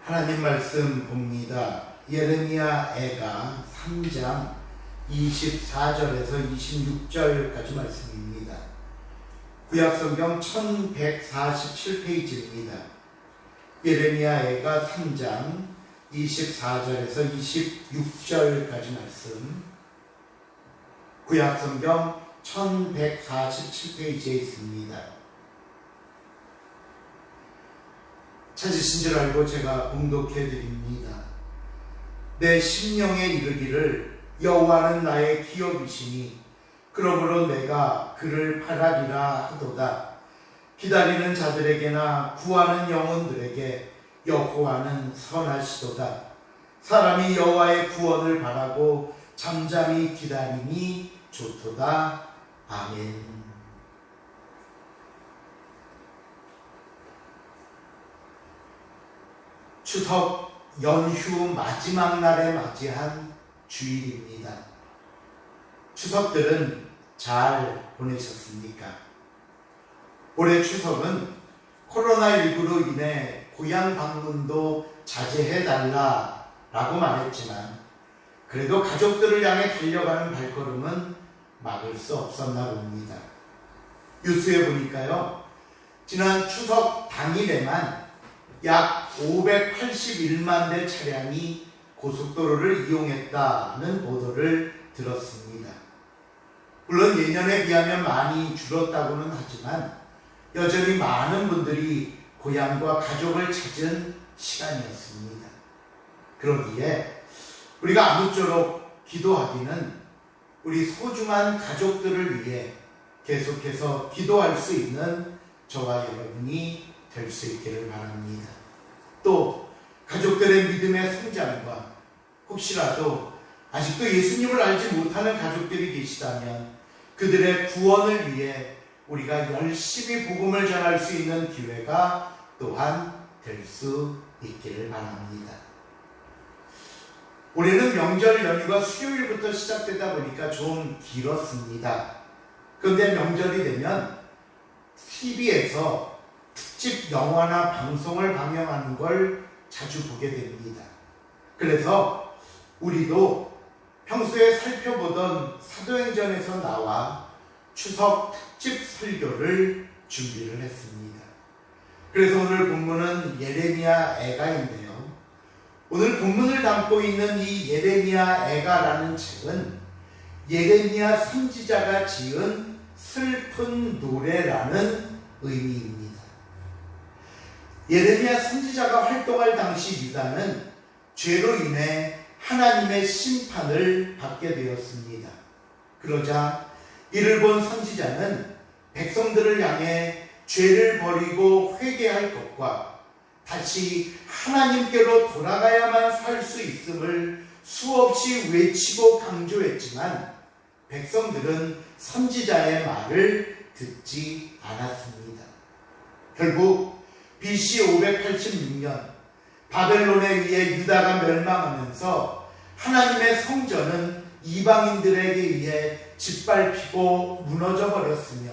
하나님 말씀 봅니다. 예레미야 애가 3장 24절에서 26절까지 말씀입니다. 구약성경 1147페이지입니다. 예레미야 애가 3장 24절에서 26절까지 말씀, 구약성경 1147페이지에 있습니다. 찾으신 줄 알고 제가 봉독해 드립니다. 내 심령에 이르기를 여호와는 나의 기업이시니 그러므로 내가 그를 바라리라 하도다. 기다리는 자들에게나 구하는 영혼들에게 여호와는 선하시도다. 사람이 여호와의 구원을 바라고 잠잠히 기다림이 좋도다. 아멘. 추석 연휴 마지막 날에 맞이한 주일입니다. 추석들은 잘 보내셨습니까? 올해 추석은 코로나19로 인해 고향 방문도 자제해달라라고 말했지만 그래도 가족들을 향해 달려가는 발걸음은 막을 수 없었나 봅니다. 뉴스에 보니까요, 지난 추석 당일에만 약 581만 대 차량이 고속도로를 이용했다는 보도를 들었습니다. 물론 예년에 비하면 많이 줄었다고는 하지만 여전히 많은 분들이 고향과 가족을 찾은 시간이었습니다. 그러기에 우리가 아무쪼록 기도하기는 우리 소중한 가족들을 위해 계속해서 기도할 수 있는 저와 여러분이 될 수 있기를 바랍니다. 또 가족들의 믿음의 성장과 혹시라도 아직도 예수님을 알지 못하는 가족들이 계시다면 그들의 구원을 위해 우리가 열심히 복음을 전할 수 있는 기회가 또한 될 수 있기를 바랍니다. 올해는 명절 연휴가 수요일부터 시작되다 보니까 좀 길었습니다. 그런데 명절이 되면 TV에서 특집 영화나 방송을 방영하는 걸 자주 보게 됩니다. 그래서 우리도 평소에 살펴보던 사도행전에서 나와 추석 특집 설교를 준비를 했습니다. 그래서 오늘 본문은 예레미야 애가인데요. 오늘 본문을 담고 있는 이 예레미야 애가라는 책은 예레미야 선지자가 지은 슬픈 노래라는 의미입니다. 예레미야 선지자가 활동할 당시 유다는 죄로 인해 하나님의 심판을 받게 되었습니다. 그러자 이를 본 선지자는 백성들을 향해 죄를 버리고 회개할 것과 다시 하나님께로 돌아가야만 살 수 있음을 수없이 외치고 강조했지만 백성들은 선지자의 말을 듣지 않았습니다. 결국 BC 586년 바벨론에 의해 유다가 멸망하면서 하나님의 성전은 이방인들에게 의해 짓밟히고 무너져 버렸으며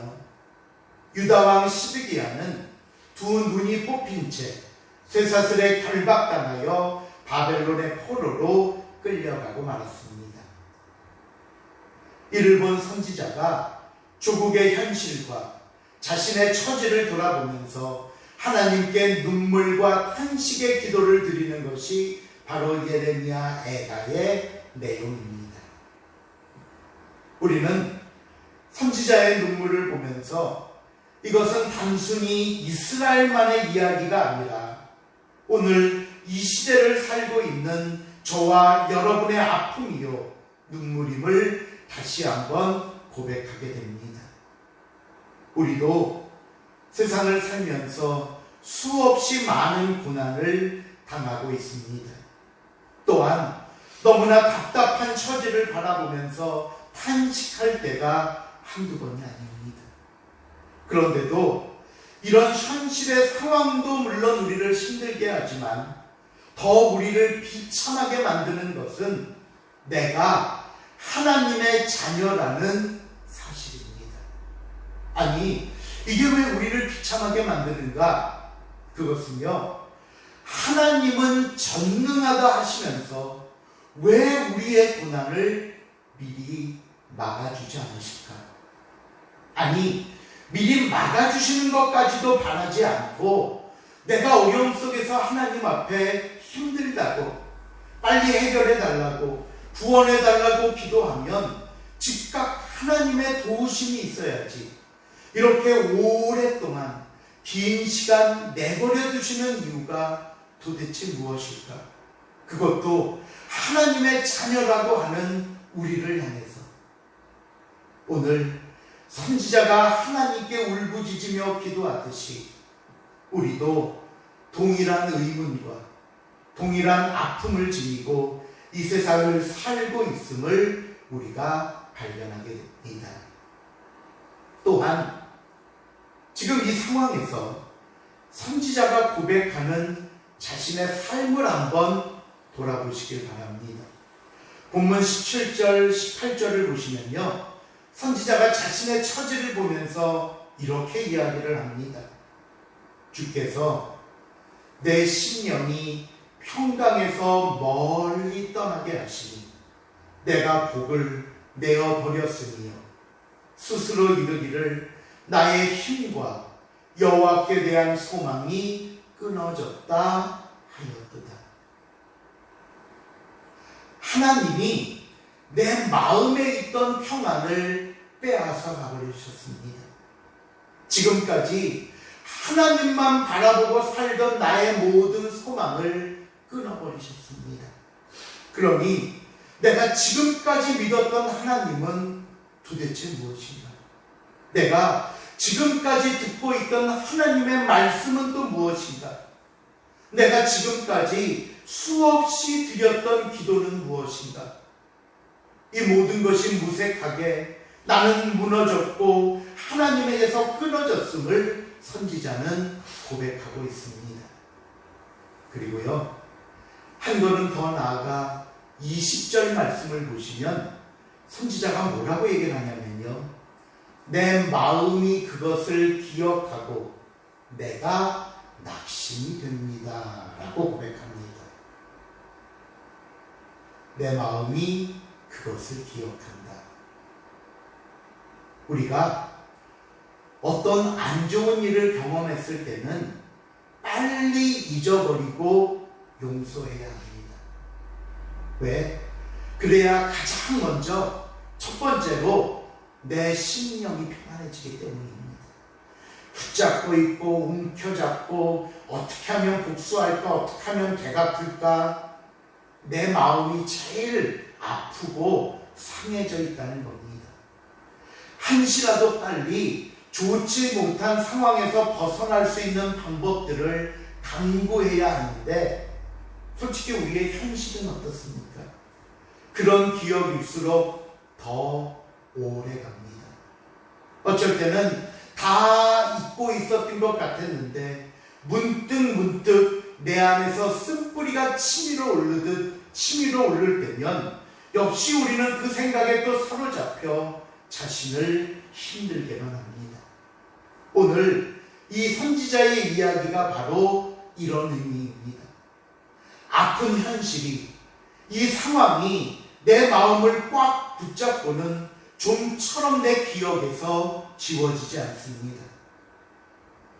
유다왕 시드기야는 두 눈이 뽑힌 채 쇠사슬에 결박당하여 바벨론의 포로로 끌려가고 말았습니다. 이를 본 선지자가 조국의 현실과 자신의 처지를 돌아보면서 하나님께 눈물과 탄식의 기도를 드리는 것이 바로 예레미야 애가의 내용입니다. 우리는 선지자의 눈물을 보면서 이것은 단순히 이스라엘만의 이야기가 아니라 오늘 이 시대를 살고 있는 저와 여러분의 아픔이요 눈물임을 다시 한번 고백하게 됩니다. 우리도 세상을 살면서 수없이 많은 고난을 당하고 있습니다. 또한 너무나 답답한 처지를 바라보면서 탄식할 때가 한두 번이 아닙니다. 그런데도 이런 현실의 상황도 물론 우리를 힘들게 하지만 더 우리를 비참하게 만드는 것은 내가 하나님의 자녀라는 사실입니다. 아니, 이게 왜 우리를 비참하게 만드는가? 그것은요, 하나님은 전능하다 하시면서 왜 우리의 고난을 미리 막아주지 않으실까? 아니, 미리 막아주시는 것까지도 바라지 않고 내가 어려움 속에서 하나님 앞에 힘들다고 빨리 해결해달라고 구원해달라고 기도하면 즉각 하나님의 도우심이 있어야지 이렇게 오랫동안 긴 시간 내버려 두시는 이유가 도대체 무엇일까? 그것도 하나님의 자녀라고 하는 우리를 향해서 오늘 선지자가 하나님께 울부짖으며 기도하듯이 우리도 동일한 의문과 동일한 아픔을 지니고 이 세상을 살고 있음을 우리가 발견하게 됩니다. 또한 지금 이 상황에서 선지자가 고백하는 자신의 삶을 한번 돌아보시길 바랍니다. 본문 17절, 18절을 보시면요, 선지자가 자신의 처지를 보면서 이렇게 이야기를 합니다. 주께서 내 심령이 평강에서 멀리 떠나게 하시니 내가 복을 내어버렸으며 스스로 이르기를 나의 힘과 여호와께 대한 소망이 끊어졌다 하였도다. 하나님이 내 마음에 있던 평안을 빼앗아 가버리셨습니다. 지금까지 하나님만 바라보고 살던 나의 모든 소망을 끊어버리셨습니다. 그러니 내가 지금까지 믿었던 하나님은 도대체 무엇인가? 내가 지금까지 듣고 있던 하나님의 말씀은 또 무엇인가? 내가 지금까지 수없이 드렸던 기도는 무엇인가? 이 모든 것이 무색하게 나는 무너졌고 하나님에게서 끊어졌음을 선지자는 고백하고 있습니다. 그리고요, 한 걸음 더 나아가 20절 말씀을 보시면 선지자가 뭐라고 얘기를 하냐면요, 내 마음이 그것을 기억하고 내가 낙심이 됩니다 라고 고백합니다. 내 마음이 그것을 기억한다. 우리가 어떤 안 좋은 일을 경험했을 때는 빨리 잊어버리고 용서해야 합니다. 왜? 그래야 가장 먼저 첫 번째로 내 심령이 평안해지기 때문입니다. 붙잡고 있고 움켜잡고 어떻게 하면 복수할까, 어떻게 하면 되갚을까, 내 마음이 제일 아프고 상해져 있다는 겁니다. 한시라도 빨리 좋지 못한 상황에서 벗어날 수 있는 방법들을 강구해야 하는데 솔직히 우리의 현실은 어떻습니까? 그런 기억일수록 더 오래 갑니다. 어쩔 때는 다 잊고 있었던 것 같았는데 문득 내 안에서 쓴뿌리가 치밀어 오를 때면 역시 우리는 그 생각에 또 사로잡혀 자신을 힘들게만 합니다. 오늘 이 선지자의 이야기가 바로 이런 의미입니다. 아픈 현실이, 이 상황이 내 마음을 꽉 붙잡고는 좀처럼 내 기억에서 지워지지 않습니다.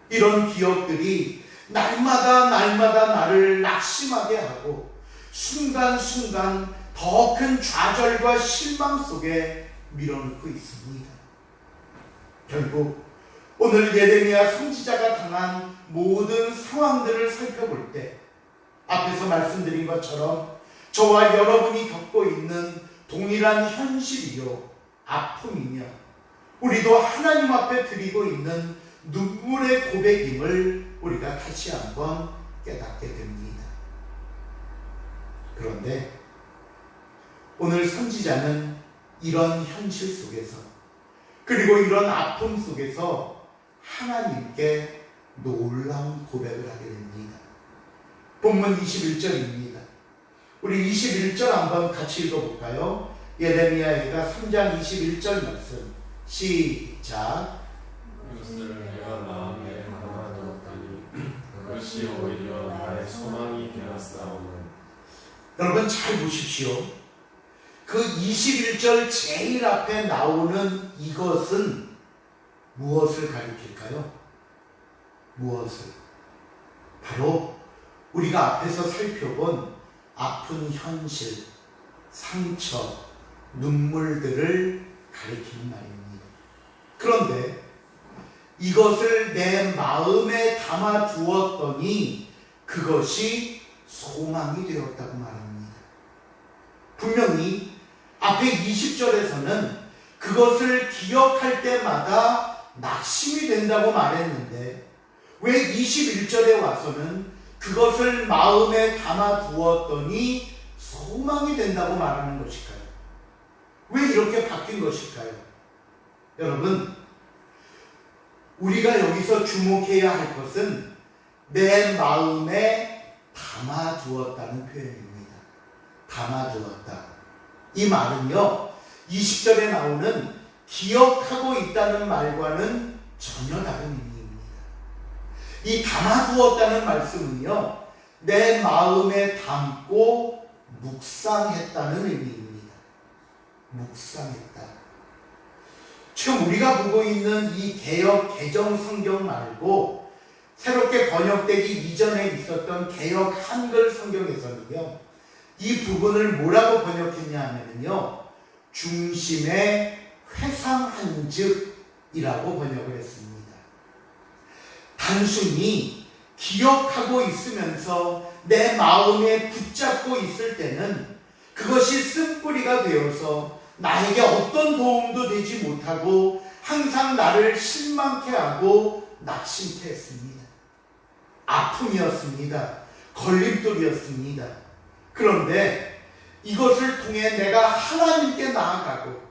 이런 기억들이 날마다 나를 낙심하게 하고 순간순간 더 큰 좌절과 실망 속에 밀어넣고 있습니다. 결국 오늘 예레미야 선지자가 당한 모든 상황들을 살펴볼 때 앞에서 말씀드린 것처럼 저와 여러분이 겪고 있는 동일한 현실이요, 아픔이며 우리도 하나님 앞에 드리고 있는 눈물의 고백임을 우리가 다시 한번 깨닫게 됩니다. 그런데 오늘 선지자는 이런 현실 속에서 그리고 이런 아픔 속에서 하나님께 놀라운 고백을 하게 됩니다. 본문 21절입니다. 우리 21절 한번 같이 읽어볼까요? 예레미야가 3장 21절 말씀 시작. 이것을 내가 마음에 담아두었더니 그것이 오히려 나의 나의 소망이 되었사오니. 여러분 잘 보십시오. 그 21절 제일 앞에 나오는 이것은 무엇을 가리킬까요? 무엇을? 바로 우리가 앞에서 살펴본 아픈 현실, 상처, 눈물들을 가리키는 말입니다. 그런데 이것을 내 마음에 담아 두었더니 그것이 소망이 되었다고 말합니다. 분명히 앞에 20절에서는 그것을 기억할 때마다 낙심이 된다고 말했는데 왜 21절에 와서는 그것을 마음에 담아 두었더니 소망이 된다고 말하는 것일까요? 왜 이렇게 바뀐 것일까요? 여러분, 우리가 여기서 주목해야 할 것은 내 마음에 담아 두었다는 표현입니다. 담아 두었다. 이 말은요, 20절에 나오는 기억하고 있다는 말과는 전혀 다른 의미입니다. 이 담아두었다는 말씀은요, 내 마음에 담고 묵상했다는 의미입니다. 묵상했다. 지금 우리가 보고 있는 이 개역 개정 성경 말고 새롭게 번역되기 이전에 있었던 개역 한글 성경에서는요, 이 부분을 뭐라고 번역했냐 하면요, 중심에 회상한 즉이라고 번역을 했습니다. 단순히 기억하고 있으면서 내 마음에 붙잡고 있을 때는 그것이 쓴뿌리가 되어서 나에게 어떤 도움도 되지 못하고 항상 나를 실망케 하고 낙심케 했습니다. 아픔이었습니다. 걸림돌이었습니다. 그런데 이것을 통해 내가 하나님께 나아가고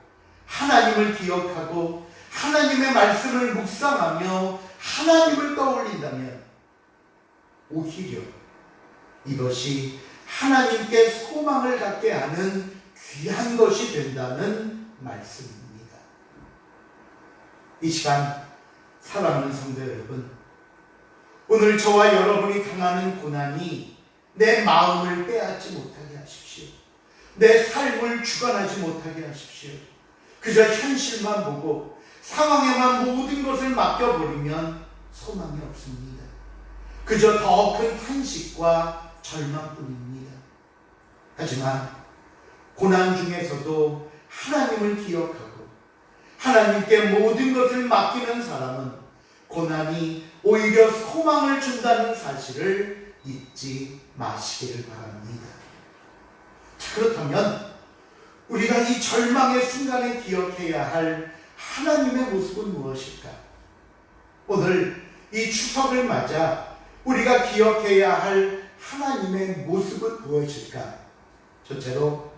하나님을 기억하고 하나님의 말씀을 묵상하며 하나님을 떠올린다면 오히려 이것이 하나님께 소망을 갖게 하는 귀한 것이 된다는 말씀입니다. 이 시간 사랑하는 성도 여러분, 오늘 저와 여러분이 당하는 고난이 내 마음을 빼앗지 못하게 하십시오. 내 삶을 주관하지 못하게 하십시오. 그저 현실만 보고 상황에만 모든 것을 맡겨버리면 소망이 없습니다. 그저 더 큰 탄식과 절망뿐입니다. 하지만 고난 중에서도 하나님을 기억하고 하나님께 모든 것을 맡기는 사람은 고난이 오히려 소망을 준다는 사실을 잊지 마시기를 바랍니다. 그렇다면 우리가 이 절망의 순간에 기억해야 할 하나님의 모습은 무엇일까? 오늘 이 추석을 맞아 우리가 기억해야 할 하나님의 모습은 무엇일까? 첫째로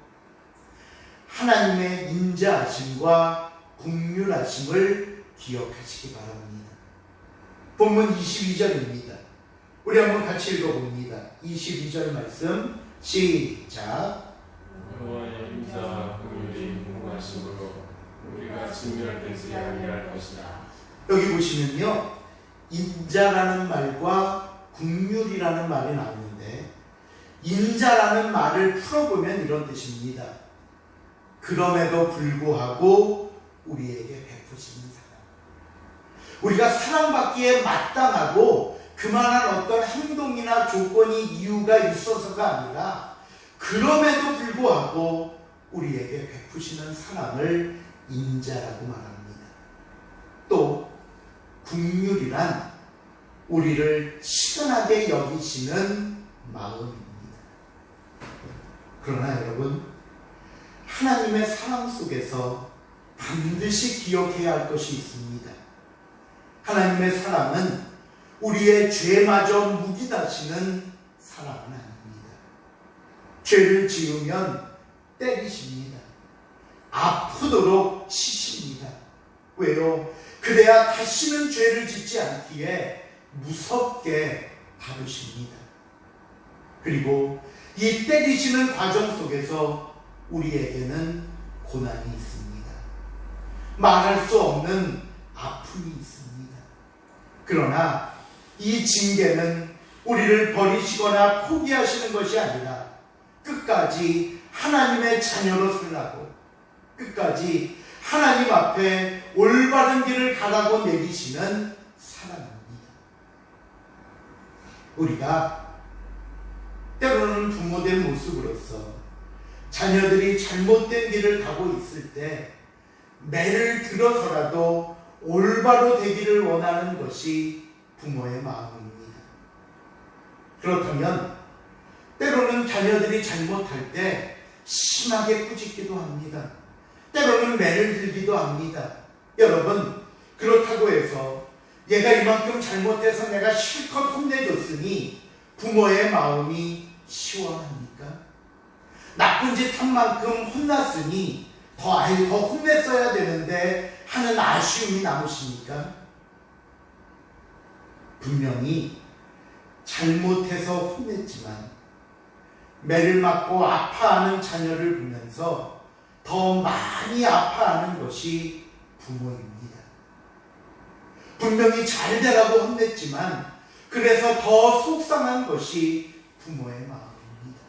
하나님의 인자하심과 긍휼하심을 기억하시기 바랍니다. 본문 22절입니다. 우리 한번 같이 읽어봅니다. 22절 말씀 시작. 여호와의 인자와 긍휼이 무궁하심으로 우리가 진멸되지 아니할 것이다. 여기 보시면요, 인자라는 말과 긍휼이라는 말이 나오는데 인자라는 말을 풀어보면 이런 뜻입니다. 그럼에도 불구하고 우리에게 베푸시는 사랑. 우리가 사랑받기에 마땅하고 그만한 어떤 행동이나 조건이 이유가 있어서가 아니라 그럼에도 불구하고 우리에게 베푸시는 사랑을 인자라고 말합니다. 또 긍휼이란 우리를 친근하게 여기시는 마음입니다. 그러나 여러분, 하나님의 사랑 속에서 반드시 기억해야 할 것이 있습니다. 하나님의 사랑은 우리의 죄마저 묵인하시는 사랑은 아닙니다. 죄를 지으면 때리십니다. 아프도록 치십니다. 왜요? 그래야 다시는 죄를 짓지 않기에 무섭게 다루십니다. 그리고 이 때리시는 과정 속에서 우리에게는 고난이 있습니다. 말할 수 없는 아픔이 있습니다. 그러나 이 징계는 우리를 버리시거나 포기하시는 것이 아니라 끝까지 하나님의 자녀로 살라고, 끝까지 하나님 앞에 올바른 길을 가라고 내리시는 사랑입니다. 우리가 때로는 부모된 모습으로서 자녀들이 잘못된 길을 가고 있을 때 매를 들어서라도 올바로 되기를 원하는 것이 부모의 마음입니다. 그렇다면 때로는 자녀들이 잘못할 때 심하게 꾸짖기도 합니다. 때로는 매를 들기도 합니다. 여러분, 그렇다고 해서 얘가 이만큼 잘못해서 내가 실컷 혼내줬으니 부모의 마음이 시원합니까? 나쁜 짓 한 만큼 혼났으니 더 혼냈어야 되는데 하는 아쉬움이 남으십니까? 분명히 잘못해서 혼냈지만 매를 맞고 아파하는 자녀를 보면서 더 많이 아파하는 것이 부모입니다. 분명히 잘 되라고 혼냈지만 그래서 더 속상한 것이 부모의 마음입니다.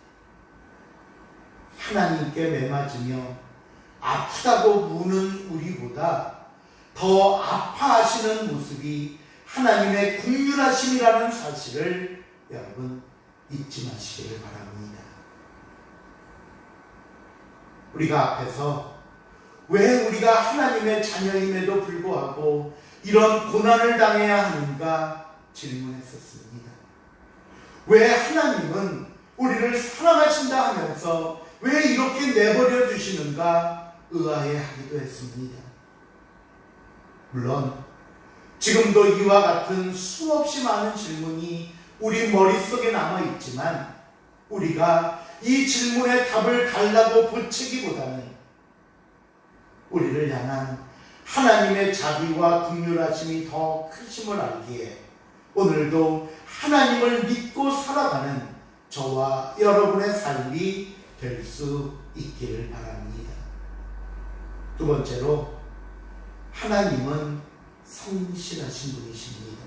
하나님께 매맞으며 아프다고 무는 우리보다 더 아파하시는 모습이 하나님의 긍휼하심이라는 사실을 여러분 잊지 마시기를 바랍니다. 우리가 앞에서 왜 우리가 하나님의 자녀임에도 불구하고 이런 고난을 당해야 하는가 질문했었습니다. 왜 하나님은 우리를 사랑하신다 하면서 왜 이렇게 내버려 두시는가 의아해하기도 했습니다. 물론 지금도 이와 같은 수없이 많은 질문이 우리 머릿속에 남아있지만 우리가 이 질문의 답을 달라고 보채기보다는 우리를 향한 하나님의 자비와 긍휼하심이 더 크심을 알기에 오늘도 하나님을 믿고 살아가는 저와 여러분의 삶이 될 수 있기를 바랍니다. 두 번째로, 하나님은 성실하신 분이십니다.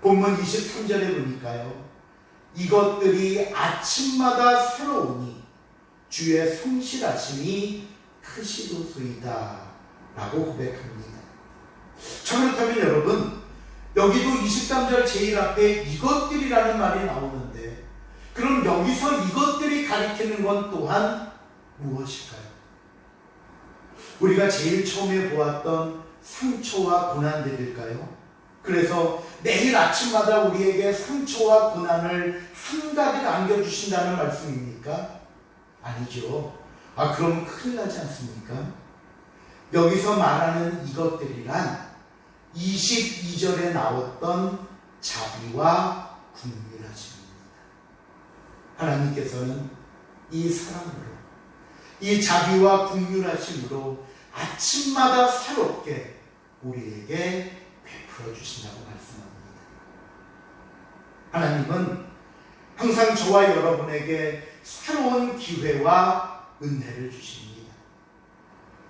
본문 23절에 보니까요, 이것들이 아침마다 새로우니 주의 성실하심이 크시도소이다 라고 고백합니다. 자, 그렇다면 여러분, 여기도 23절 제일 앞에 이것들이라는 말이 나오는데 그럼 여기서 이것들이 가리키는 건 또한 무엇일까요? 우리가 제일 처음에 보았던 상처와 고난들일까요? 그래서 매일 아침마다 우리에게 상처와 고난을 한가득 안겨주신다는 말씀입니까? 아니죠. 그럼 큰일 나지 않습니까? 여기서 말하는 이것들이란 22절에 나왔던 자비와 긍휼하심입니다. 하나님께서는 이 사랑으로, 이 자비와 긍휼하심으로 아침마다 새롭게 우리에게 베풀어 주신다고 말씀합니다. 하나님은 항상 저와 여러분에게 새로운 기회와 은혜를 주십니다.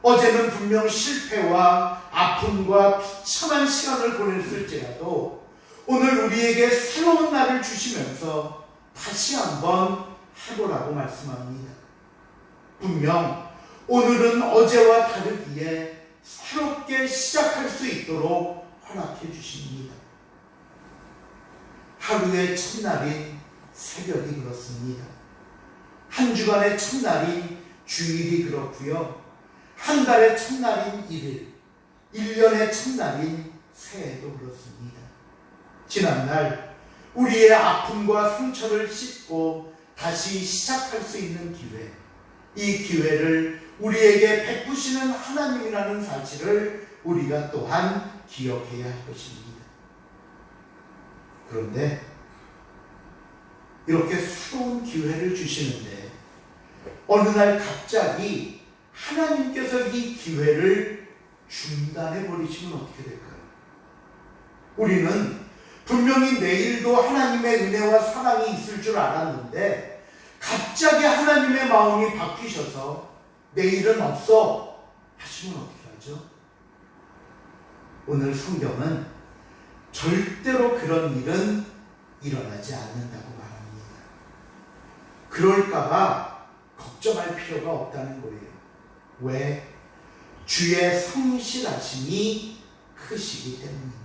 어제는 분명 실패와 아픔과 비참한 시간을 보냈을지라도 오늘 우리에게 새로운 날을 주시면서 다시 한번 해보라고 말씀합니다. 분명 오늘은 어제와 다르기에 새롭게 시작할 수 있도록 허락해 주십니다. 하루의 첫날인 새벽이 그렇습니다. 한 주간의 첫날인 주일이 그렇고요. 한 달의 첫날인 1일, 1년의 첫날인 새해도 그렇습니다. 지난날 우리의 아픔과 상처를 씻고 다시 시작할 수 있는 기회, 이 기회를 우리에게 베푸시는 하나님이라는 사실을 우리가 또한 기억해야 할 것입니다. 그런데 이렇게 새로운 기회를 주시는데 어느 날 갑자기 하나님께서 이 기회를 중단해 버리시면 어떻게 될까요? 우리는 분명히 내일도 하나님의 은혜와 사랑이 있을 줄 알았는데 갑자기 하나님의 마음이 바뀌셔서 내일은 없어 하시면 어떻게 하죠? 오늘 성경은 절대로 그런 일은 일어나지 않는다고 말합니다. 그럴까봐 걱정할 필요가 없다는 거예요. 왜? 주의 성실하심이 크시기 때문입니다.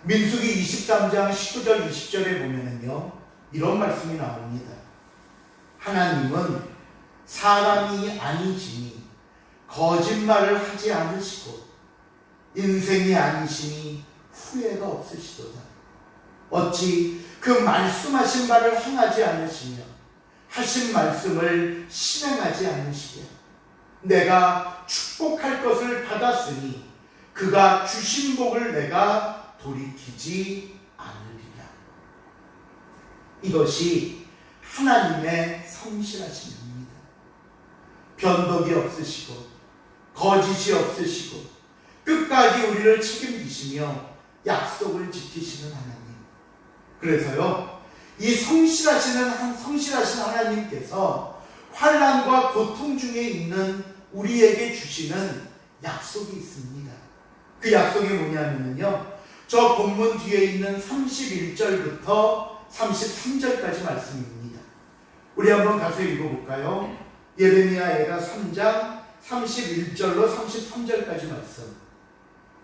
민수기 23장 19절 20절에 보면은요, 이런 말씀이 나옵니다. 하나님은 사람이 아니시니 거짓말을 하지 않으시고 인생이 아니시니 후회가 없으시도다. 어찌 그 말씀하신 바를 행하지 않으시며 하신 말씀을 실행하지 않으시랴. 내가 축복할 것을 받았으니 그가 주신 복을 내가 돌이키지 않으리라. 이것이 하나님의 성실하심입니다. 변덕이 없으시고 거짓이 없으시고 끝까지 우리를 책임지시며 약속을 지키시는 하나님. 그래서요, 이 성실하신 하나님께서 환난과 고통 중에 있는 우리에게 주시는 약속이 있습니다. 그 약속이 뭐냐면요, 저 본문 뒤에 있는 31절부터 33절까지 말씀입니다. 우리 한번 가서 읽어볼까요? 예레미야에가 3장 31절로 33절까지 말씀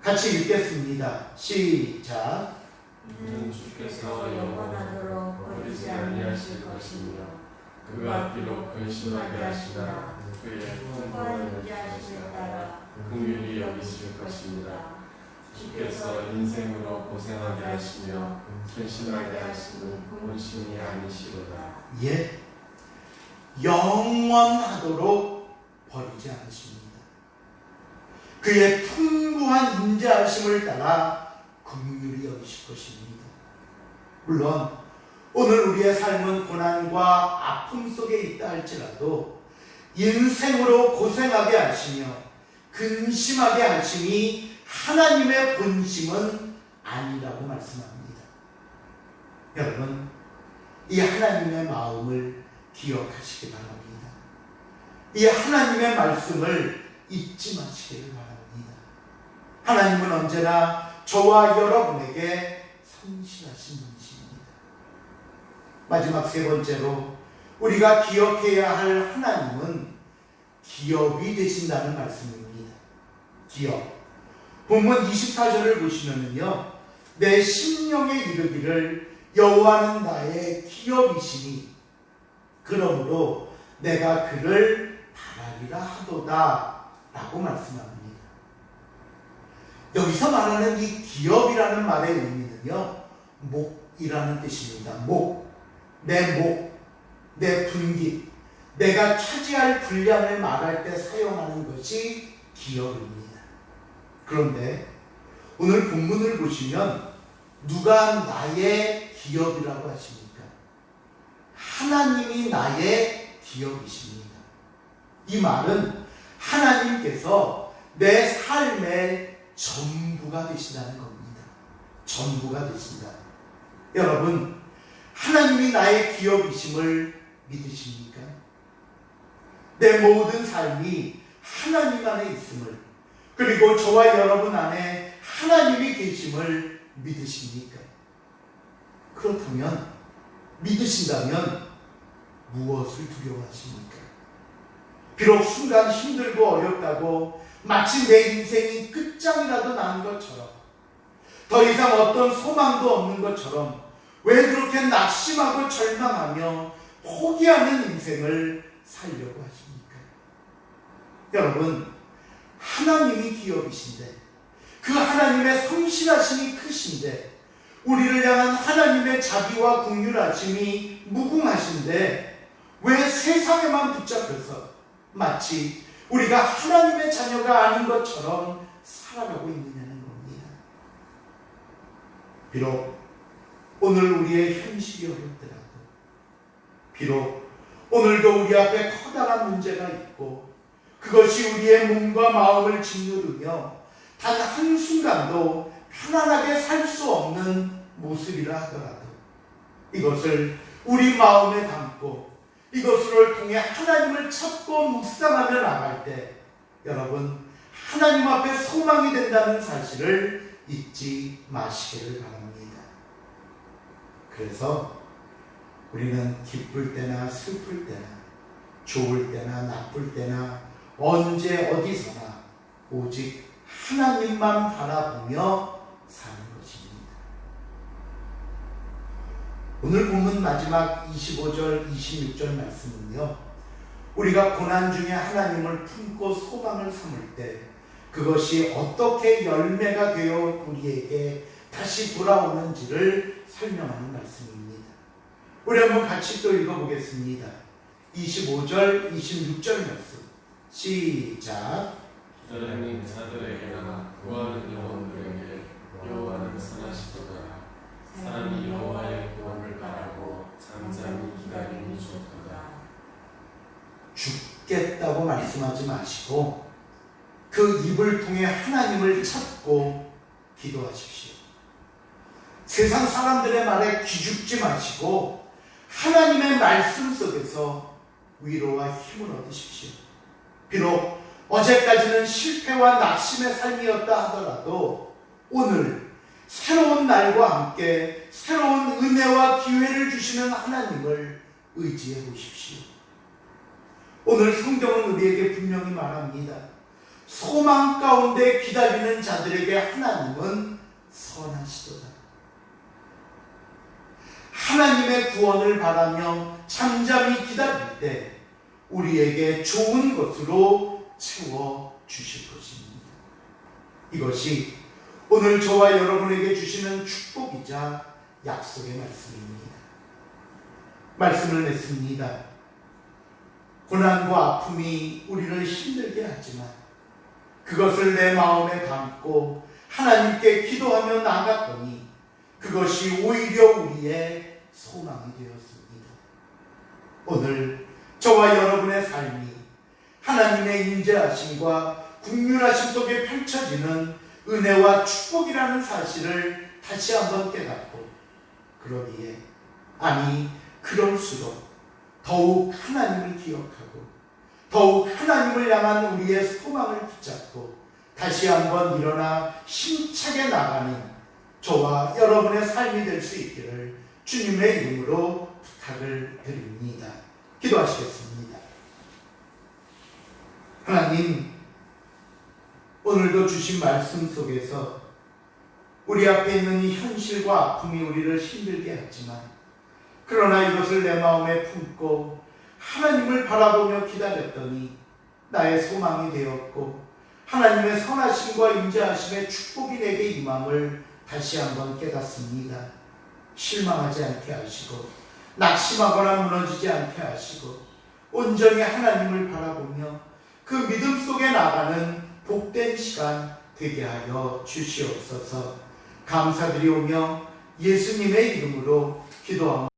같이 읽겠습니다. 시작. 이는 주께서 영원하도록 버리지 아니하실 것이며 그가 비록 근심하게 하시나 그의 풍부한 인자하심에 따라 긍휼히 여기실 것입니다. 주께서 인생으로 고생하게 하시며 근심하게 하시는 본심이 아니시로다. 예, 영원하도록 버리지 않으십니다. 그의 풍부한 인자하심을 따라 긍휼히 여기실 것입니다. 물론 오늘 우리의 삶은 고난과 아픔 속에 있다 할지라도 인생으로 고생하게 하시며 근심하게 하심이 하나님의 본심은 아니라고 말씀합니다. 여러분, 이 하나님의 마음을 기억하시기 바랍니다. 이 하나님의 말씀을 잊지 마시기를 바랍니다. 하나님은 언제나 저와 여러분에게 성실하신 분이십니다. 마지막 세 번째로 우리가 기억해야 할 하나님은 기업이 되신다는 말씀입니다. 기업. 본문 24절을 보시면요, 내 심령에 이르기를 여호와는 나의 기업이시니 그러므로 내가 그를 바라리라 하도다 라고 말씀합니다. 여기서 말하는 이 기업이라는 말의 의미는요, 목이라는 뜻입니다. 목, 내 분깃, 내가 차지할 분량을 말할 때 사용하는 것이 기업입니다. 그런데 오늘 본문을 보시면 누가 나의 기업이라고 하십니까? 하나님이 나의 기업이십니다. 이 말은 하나님께서 내 삶의 전부가 되신다는 겁니다. 전부가 되신다. 여러분, 하나님이 나의 기업이심을 믿으십니까? 내 모든 삶이 하나님 안에 있음을, 그리고 저와 여러분 안에 하나님이 계심을 믿으십니까? 그렇다면, 믿으신다면 무엇을 두려워하십니까? 비록 순간 힘들고 어렵다고 마치 내 인생이 끝장이라도 난 것처럼, 더 이상 어떤 소망도 없는 것처럼 왜 그렇게 낙심하고 절망하며 포기하는 인생을 살려고 하십니까? 여러분, 하나님이 기업이신데, 그 하나님의 성실하심이 크신데, 우리를 향한 하나님의 자비와 긍휼하심이 무궁하신데 왜 세상에만 붙잡혀서 마치 우리가 하나님의 자녀가 아닌 것처럼 살아가고 있느냐는 겁니다. 비록 오늘 우리의 현실이 어렵더라도, 비록 오늘도 우리 앞에 커다란 문제가 있고 그것이 우리의 몸과 마음을 짓누르며 단 한순간도 편안하게 살 수 없는 모습이라 하더라도 이것을 우리 마음에 담고 이것을 통해 하나님을 찾고 묵상하며 나갈 때 여러분, 하나님 앞에 소망이 된다는 사실을 잊지 마시기를 바랍니다. 그래서 우리는 기쁠 때나 슬플 때나 좋을 때나 나쁠 때나 언제 어디서나 오직 하나님만 바라보며 사는 것입니다. 오늘 본문 마지막 25절, 26절 말씀은요, 우리가 고난 중에 하나님을 품고 소망을 삼을 때 그것이 어떻게 열매가 되어 우리에게 다시 돌아오는지를 설명하는 말씀입니다. 우리 한번 같이 또 읽어보겠습니다. 25절, 26절 말씀 시작. 기다리는 자들에게나 구하는 영혼들에게 여호와는 선하시도다. 사람이 여호와의 구원을 바라고 잠잠히 기다림이 좋도다. 죽겠다고 말씀하지 마시고 그 입을 통해 하나님을 찾고 기도하십시오. 세상 사람들의 말에 기죽지 마시고 하나님의 말씀 속에서 위로와 힘을 얻으십시오. 비록 어제까지는 실패와 낙심의 삶이었다 하더라도 오늘 새로운 날과 함께 새로운 은혜와 기회를 주시는 하나님을 의지해 보십시오. 오늘 성경은 우리에게 분명히 말합니다. 소망 가운데 기다리는 자들에게 하나님은 선하시도다. 하나님의 구원을 바라며 잠잠히 기다릴 때 우리에게 좋은 것으로 채워주실 것입니다. 이것이 오늘 저와 여러분에게 주시는 축복이자 약속의 말씀입니다. 말씀을 맺습니다. 고난과 아픔이 우리를 힘들게 하지만 그것을 내 마음에 담고 하나님께 기도하며 나아갔더니 그것이 오히려 우리의 소망이 되었습니다. 오늘 저와 여러분의 삶이 하나님의 인자하심과 긍휼하심 속에 펼쳐지는 은혜와 축복이라는 사실을 다시 한번 깨닫고 그러기에 아니 그럴수록 더욱 하나님을 기억하고 더욱 하나님을 향한 우리의 소망을 붙잡고 다시 한번 일어나 힘차게 나가는 저와 여러분의 삶이 될 수 있기를 주님의 이름으로 부탁을 드립니다. 기도하시겠습니다. 하나님, 오늘도 주신 말씀 속에서 우리 앞에 있는 이 현실과 아픔이 우리를 힘들게 하지만 그러나 이것을 내 마음에 품고 하나님을 바라보며 기다렸더니 나의 소망이 되었고 하나님의 선하심과 인자하심의 축복이 내게 임함을 다시 한번 깨닫습니다. 실망하지 않게 하시고 낙심하거나 무너지지 않게 하시고 온전히 하나님을 바라보며 그 믿음 속에 나가는 복된 시간 되게 하여 주시옵소서. 감사드리오며 예수님의 이름으로 기도합니다.